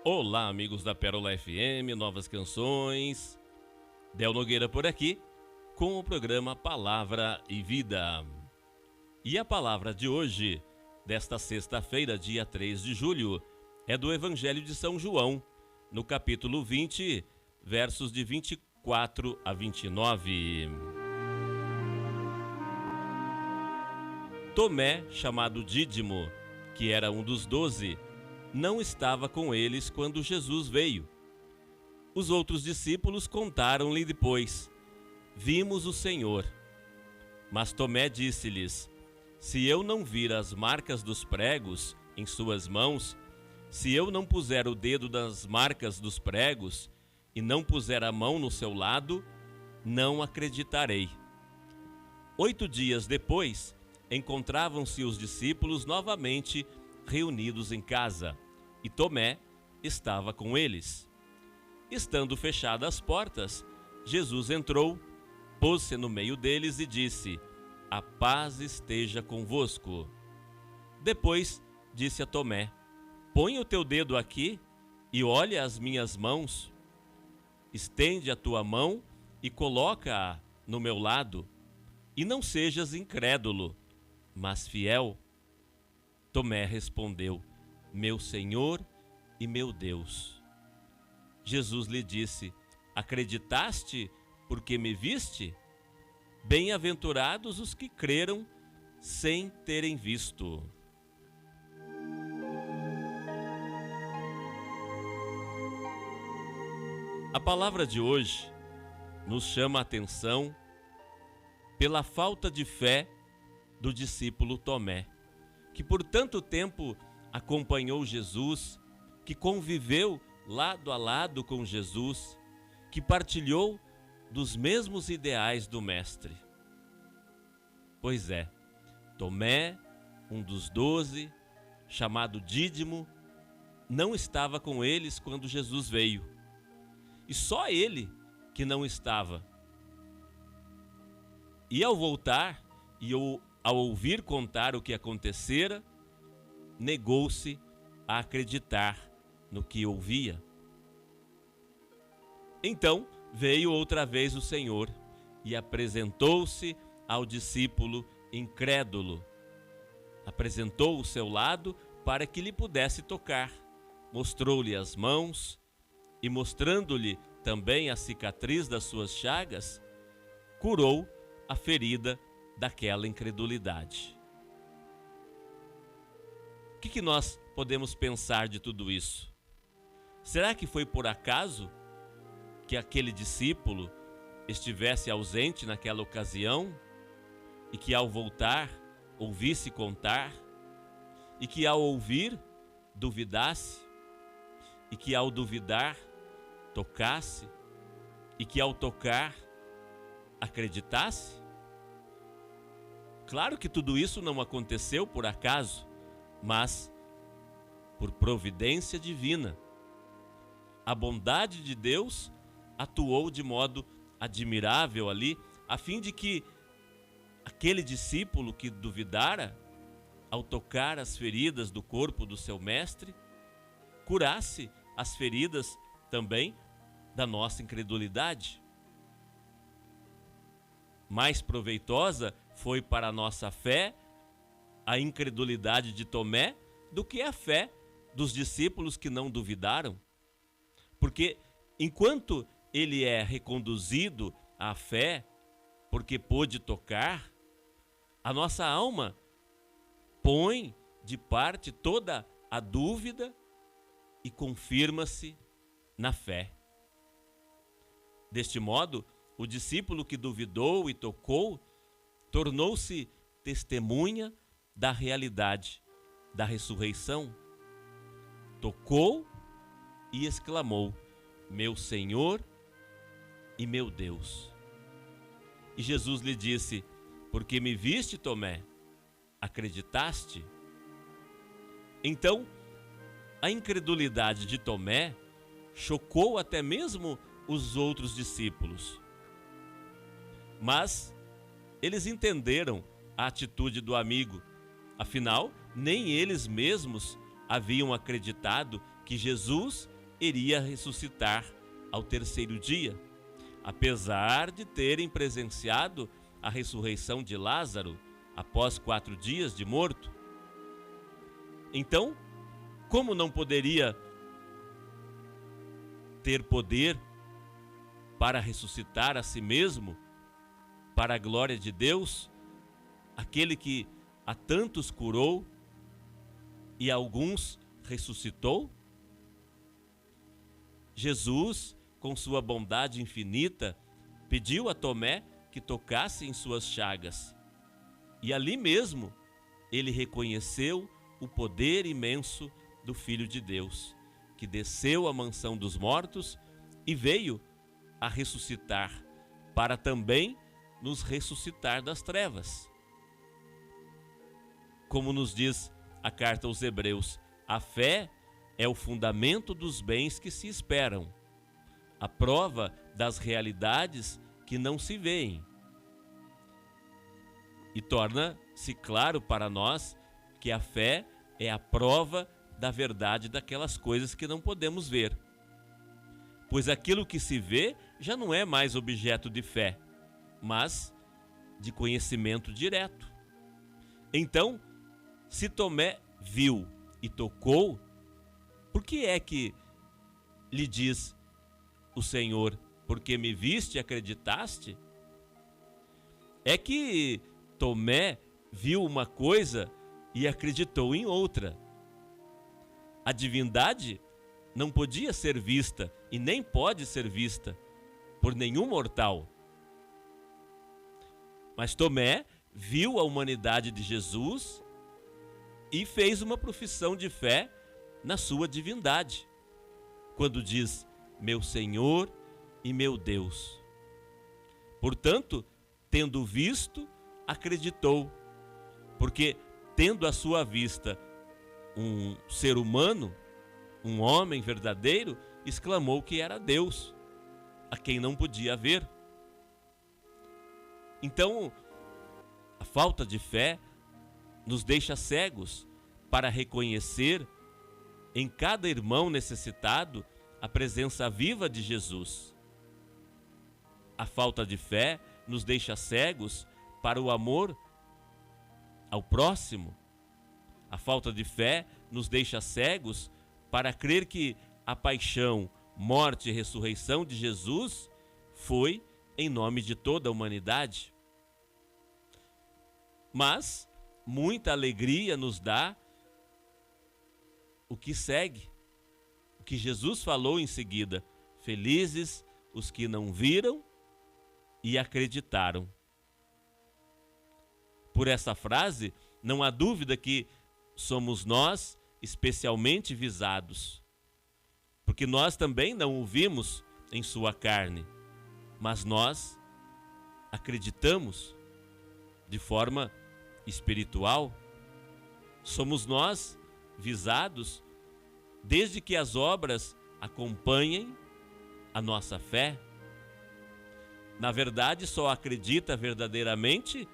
Olá, amigos da Pérola FM, novas canções. Del Nogueira por aqui, com o programa Palavra e Vida. E a palavra de hoje, desta sexta-feira, dia 3 de julho, é do Evangelho de São João, no capítulo 20, versos de 24 a 29. Tomé, chamado Dídimo, que era um dos 12, não estava com eles quando Jesus veio. Os outros discípulos contaram-lhe depois: Vimos o Senhor. Mas Tomé disse-lhes: Se eu não vir as marcas dos pregos em suas mãos, se eu não puser o dedo nas marcas dos pregos e não puser a mão no seu lado, não acreditarei. 8 dias depois, encontravam-se os discípulos novamente reunidos em casa, e Tomé estava com eles. Estando fechadas as portas, Jesus entrou, pôs-se no meio deles e disse: A paz esteja convosco. Depois disse a Tomé: Põe o teu dedo aqui e olha as minhas mãos. Estende a tua mão e coloca-a no meu lado, e não sejas incrédulo, mas fiel. Tomé respondeu: Meu Senhor e meu Deus. Jesus lhe disse: Acreditaste porque me viste? Bem-aventurados os que creram sem terem visto. A palavra de hoje nos chama a atenção pela falta de fé do discípulo Tomé, que por tanto tempo acompanhou Jesus, que conviveu lado a lado com Jesus, que partilhou dos mesmos ideais do Mestre. Pois é, Tomé, um dos 12, chamado Dídimo, não estava com eles quando Jesus veio. E só ele que não estava. E ao voltar e ao ouvir contar o que acontecera, negou-se a acreditar no que ouvia. Então veio outra vez o Senhor e apresentou-se ao discípulo incrédulo. Apresentou o seu lado para que lhe pudesse tocar. Mostrou-lhe as mãos e, mostrando-lhe também a cicatriz das suas chagas, curou a ferida daquela incredulidade. O que nós podemos pensar de tudo isso? Será que foi por acaso que aquele discípulo estivesse ausente naquela ocasião e que ao voltar ouvisse contar e que ao ouvir duvidasse e que ao duvidar tocasse e que ao tocar acreditasse? Claro que tudo isso não aconteceu por acaso, mas por providência divina. A bondade de Deus atuou de modo admirável ali, a fim de que aquele discípulo que duvidara, ao tocar as feridas do corpo do seu mestre, curasse as feridas também da nossa incredulidade. Mais proveitosa foi para a nossa fé a incredulidade de Tomé do que a fé dos discípulos que não duvidaram. Porque enquanto ele é reconduzido à fé, porque pôde tocar, a nossa alma põe de parte toda a dúvida e confirma-se na fé. Deste modo, o discípulo que duvidou e tocou tornou-se testemunha da realidade da ressurreição. Tocou e exclamou: Meu Senhor e meu Deus. E Jesus lhe disse: Porque me viste, Tomé, acreditaste? Então, a incredulidade de Tomé chocou até mesmo os outros discípulos. Mas eles entenderam a atitude do amigo. Afinal, nem eles mesmos haviam acreditado que Jesus iria ressuscitar ao terceiro dia, apesar de terem presenciado a ressurreição de Lázaro após 4 dias de morto. Então, como não poderia ter poder para ressuscitar a si mesmo, para a glória de Deus, aquele que a tantos curou e a alguns ressuscitou? Jesus, com sua bondade infinita, pediu a Tomé que tocasse em suas chagas. E ali mesmo ele reconheceu o poder imenso do Filho de Deus, que desceu à mansão dos mortos e veio a ressuscitar, para também nos ressuscitar das trevas. Como nos diz a carta aos Hebreus, a fé é o fundamento dos bens que se esperam, a prova das realidades que não se veem. E torna-se claro para nós que a fé é a prova da verdade daquelas coisas que não podemos ver. Pois aquilo que se vê já não é mais objeto de fé, mas de conhecimento direto. Então, se Tomé viu e tocou, por que é que lhe diz o Senhor, porque me viste e acreditaste? É que Tomé viu uma coisa e acreditou em outra. A divindade não podia ser vista e nem pode ser vista por nenhum mortal. Mas Tomé viu a humanidade de Jesus e fez uma profissão de fé na sua divindade, quando diz: meu Senhor e meu Deus. Portanto, tendo visto, acreditou, porque tendo à sua vista um ser humano, um homem verdadeiro, exclamou que era Deus, a quem não podia ver. Então, a falta de fé nos deixa cegos para reconhecer em cada irmão necessitado a presença viva de Jesus. A falta de fé nos deixa cegos para o amor ao próximo. A falta de fé nos deixa cegos para crer que a paixão, morte e ressurreição de Jesus foi em nome de toda a humanidade. Mas muita alegria nos dá o que segue, o que Jesus falou em seguida: felizes os que não viram e acreditaram. Por essa frase, não há dúvida que somos nós especialmente visados, porque nós também não o vimos em sua carne, mas nós acreditamos de forma espiritual. Somos nós visados desde que as obras acompanhem a nossa fé. Na verdade, só acredita verdadeiramente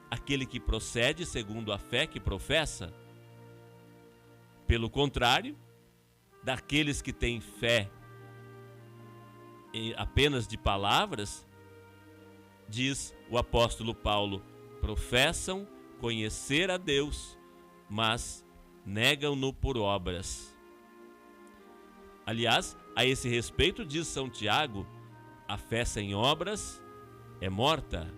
aquele que procede segundo a fé que professa. Pelo contrário, daqueles que têm fé apenas de palavras, diz o apóstolo Paulo, professam conhecer a Deus, mas negam-no por obras. Aliás, a esse respeito diz São Tiago, a fé sem obras é morta.